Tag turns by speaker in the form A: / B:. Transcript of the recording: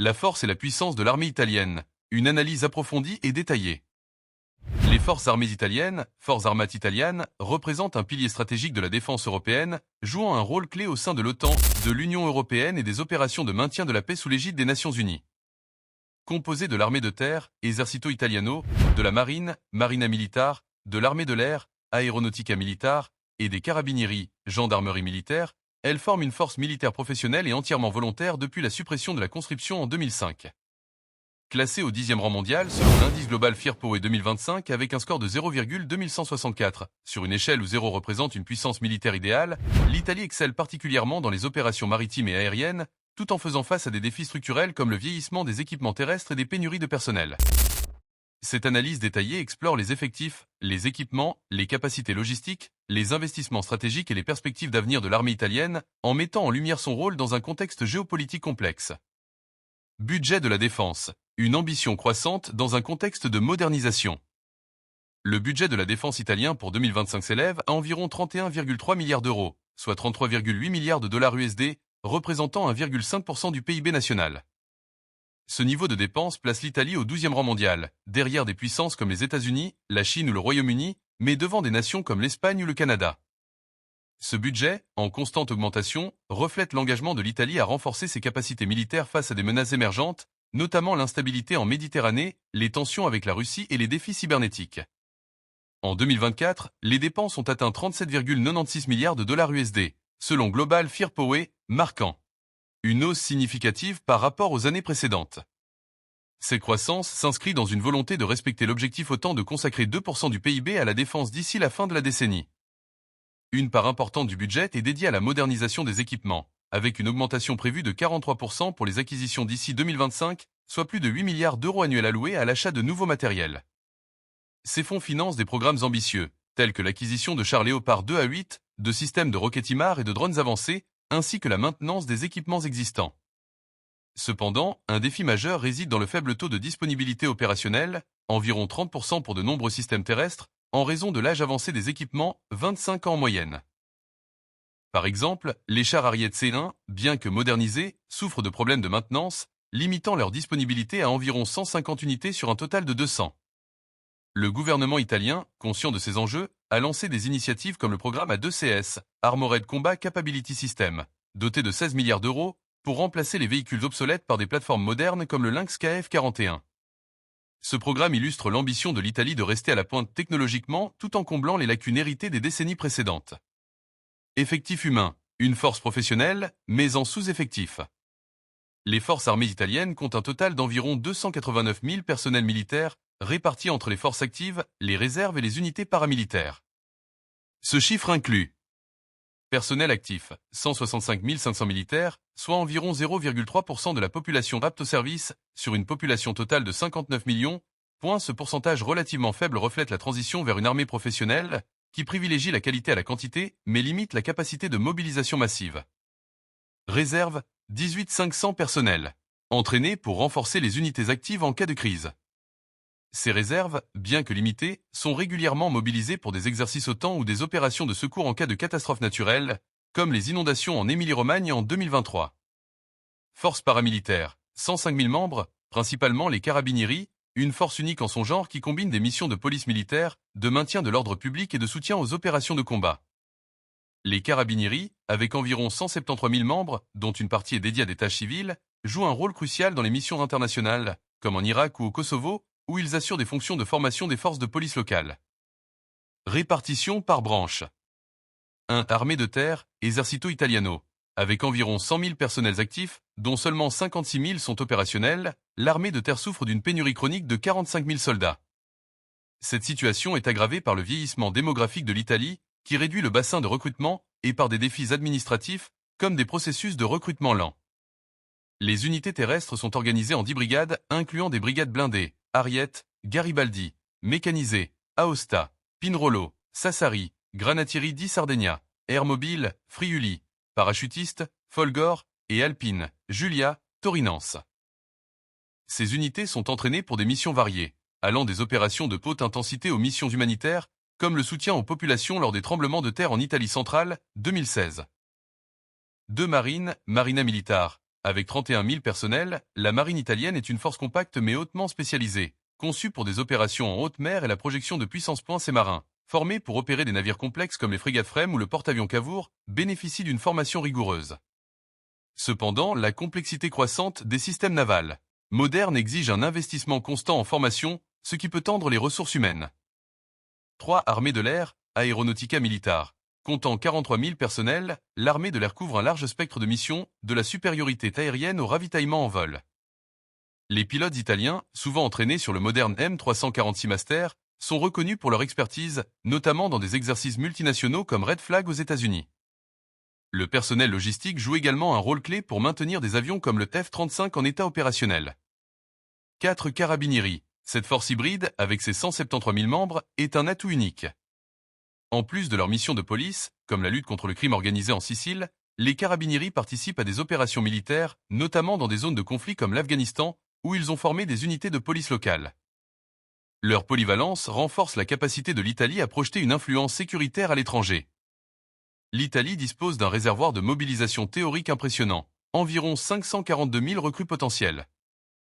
A: La force et la puissance de l'armée italienne. Une analyse approfondie et détaillée. Les forces armées italiennes, Forze Armate Italiane, représentent un pilier stratégique de la défense européenne, jouant un rôle clé au sein de l'OTAN, de l'Union européenne et des opérations de maintien de la paix sous l'égide des Nations Unies. Composée de l'armée de terre, Esercito Italiano, de la marine, Marina Militare, de l'armée de l'air, Aeronautica Militare, et des carabinieri, gendarmerie militaire, elle forme une force militaire professionnelle et entièrement volontaire depuis la suppression de la conscription en 2005. Classée au 10e rang mondial selon l'indice global Firpower 2025 avec un score de 0,2164, sur une échelle où 0 représente une puissance militaire idéale, l'Italie excelle particulièrement dans les opérations maritimes et aériennes, tout en faisant face à des défis structurels comme le vieillissement des équipements terrestres et des pénuries de personnel. Cette analyse détaillée explore les effectifs, les équipements, les capacités logistiques, les investissements stratégiques et les perspectives d'avenir de l'armée italienne, en mettant en lumière son rôle dans un contexte géopolitique complexe. Budget de la défense. Une ambition croissante dans un contexte de modernisation. Le budget de la défense italien pour 2025 s'élève à environ 31,3 milliards d'euros, soit 33,8 milliards de dollars USD, représentant 1,5% du PIB national. Ce niveau de dépenses place l'Italie au 12e rang mondial, derrière des puissances comme les États-Unis, la Chine ou le Royaume-Uni, mais devant des nations comme l'Espagne ou le Canada. Ce budget, en constante augmentation, reflète l'engagement de l'Italie à renforcer ses capacités militaires face à des menaces émergentes, notamment l'instabilité en Méditerranée, les tensions avec la Russie et les défis cybernétiques. En 2024, les dépenses ont atteint 37,96 milliards de dollars USD, selon Global Firepower, marquant une hausse significative par rapport aux années précédentes. Cette croissance s'inscrit dans une volonté de respecter l'objectif OTAN de consacrer 2% du PIB à la défense d'ici la fin de la décennie. Une part importante du budget est dédiée à la modernisation des équipements, avec une augmentation prévue de 43% pour les acquisitions d'ici 2025, soit plus de 8 milliards d'euros annuels alloués à l'achat de nouveaux matériels. Ces fonds financent des programmes ambitieux, tels que l'acquisition de chars Léopard 2 à 8, de systèmes de roquettes HIMARS et de drones avancés, ainsi que la maintenance des équipements existants. Cependant, un défi majeur réside dans le faible taux de disponibilité opérationnelle, environ 30% pour de nombreux systèmes terrestres, en raison de l'âge avancé des équipements, 25 ans en moyenne. Par exemple, les chars Ariete C1, bien que modernisés, souffrent de problèmes de maintenance, limitant leur disponibilité à environ 150 unités sur un total de 200. Le gouvernement italien, conscient de ces enjeux, a lancé des initiatives comme le programme A2CS, Armored Combat Capability System, doté de 16 milliards d'euros, pour remplacer les véhicules obsolètes par des plateformes modernes comme le Lynx KF-41. Ce programme illustre l'ambition de l'Italie de rester à la pointe technologiquement tout en comblant les lacunes héritées des décennies précédentes. Effectif humain, une force professionnelle, mais en sous-effectif. Les forces armées italiennes comptent un total d'environ 289 000 personnels militaires, répartis entre les forces actives, les réserves et les unités paramilitaires. Ce chiffre inclut personnel actif, 165 500 militaires, soit environ 0,3% de la population apte au service, sur une population totale de 59 millions. Ce pourcentage relativement faible reflète la transition vers une armée professionnelle, qui privilégie la qualité à la quantité, mais limite la capacité de mobilisation massive. Réserve, 18 500 personnels, entraînés pour renforcer les unités actives en cas de crise. Ces réserves, bien que limitées, sont régulièrement mobilisées pour des exercices OTAN ou des opérations de secours en cas de catastrophe naturelle, comme les inondations en Émilie-Romagne en 2023. Force paramilitaire, 105 000 membres, principalement les carabinieri, une force unique en son genre qui combine des missions de police militaire, de maintien de l'ordre public et de soutien aux opérations de combat. Les carabinieri, avec environ 173 000 membres, dont une partie est dédiée à des tâches civiles, jouent un rôle crucial dans les missions internationales, comme en Irak ou au Kosovo, où ils assurent des fonctions de formation des forces de police locales. Répartition par branche. 1. Armée de terre, Esercito Italiano. Avec environ 100 000 personnels actifs, dont seulement 56 000 sont opérationnels, l'armée de terre souffre d'une pénurie chronique de 45 000 soldats. Cette situation est aggravée par le vieillissement démographique de l'Italie, qui réduit le bassin de recrutement, et par des défis administratifs, comme des processus de recrutement lents. Les unités terrestres sont organisées en 10 brigades, incluant des brigades blindées, Ariete, Garibaldi, mécanisées, Aosta, Pinrolo, Sassari, Granatieri di Sardegna, Air Mobile, Friuli, parachutistes, Folgore, et Alpine, Julia, Torinense. Ces unités sont entraînées pour des missions variées, allant des opérations de haute intensité aux missions humanitaires, comme le soutien aux populations lors des tremblements de terre en Italie centrale, 2016. 2 marines, Marina Militare, Avec 31 000 personnels, la marine italienne est une force compacte mais hautement spécialisée, conçue pour des opérations en haute mer et la projection de puissance points ses marins, formés pour opérer des navires complexes comme les frégates Frême ou le porte-avions Cavour, bénéficient d'une formation rigoureuse. Cependant, la complexité croissante des systèmes navals modernes exige un investissement constant en formation, ce qui peut tendre les ressources humaines. 3. Armée de l'air, Aeronautica Militare. Comptant 43 000 personnels, l'armée de l'air couvre un large spectre de missions, de la supériorité aérienne au ravitaillement en vol. Les pilotes italiens, souvent entraînés sur le moderne M346 Master, sont reconnus pour leur expertise, notamment dans des exercices multinationaux comme Red Flag aux États-Unis. Le personnel logistique joue également un rôle clé pour maintenir des avions comme le F-35 en état opérationnel. 4. Carabinieri. Cette force hybride, avec ses 173 000 membres, est un atout unique. En plus de leur mission de police, comme la lutte contre le crime organisé en Sicile, les Carabinieri participent à des opérations militaires, notamment dans des zones de conflit comme l'Afghanistan, où ils ont formé des unités de police locales. Leur polyvalence renforce la capacité de l'Italie à projeter une influence sécuritaire à l'étranger. L'Italie dispose d'un réservoir de mobilisation théorique impressionnant, environ 542 000 recrues potentielles.